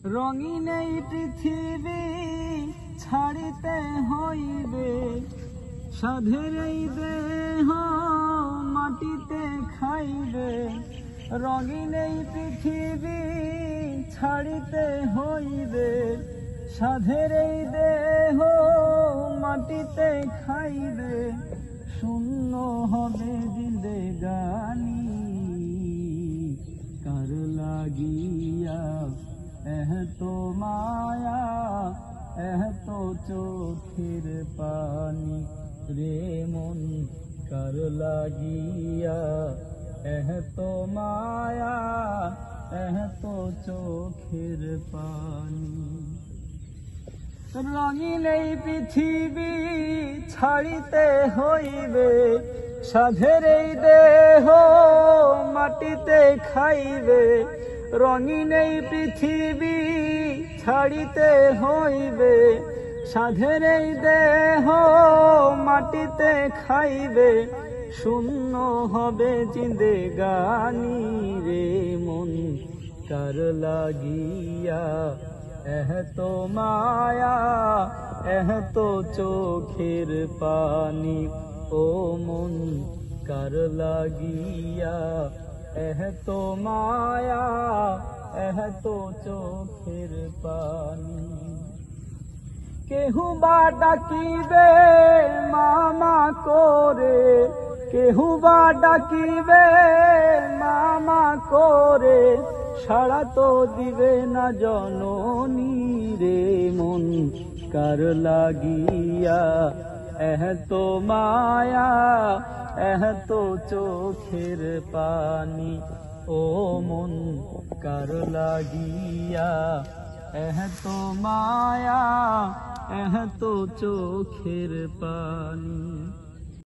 রঙিন এই পৃথিবী ছাড়িতে হইবে, সাধের এই দেহ মাটিতে খাইবে। রঙিন এই পৃথিবী ছাড়িতে হইবে, সাধের এই দেহ মাটিতে খাইবে। শূন্য হবে জিন্দেগানি কার লাগিয়া, এত মায়া এত চোখের পানি রে মন কার লাগিয়া, এত মায়া এত চোখের পানি। রঙিন এই পৃথিবী ছাড়িতে হইবে, সাধের এই দেহ মাটিতে খাইবে। রঙিন এই পৃথিবী ছাড়িতে হইবে, সাধের এই দেহ মাটিতে খাইবে। শূন্য হবে জিন্দেগানি রে মন কার লাগিয়া, এত মায়া এত চোখের পানি। ও মন কার লাগিয়া, এত মায়া এত চোখের পানি। কেহু বা ডাকিবে মামা করে, কেহু বা ডাকিবে মামা করে। সাড়া তো দিবে না জননী রে মন কার লাগিয়া, এত মায়া এত চোখের পানি। ও মন কার লাগিয়া, এত মায়া এত চোখের পানি।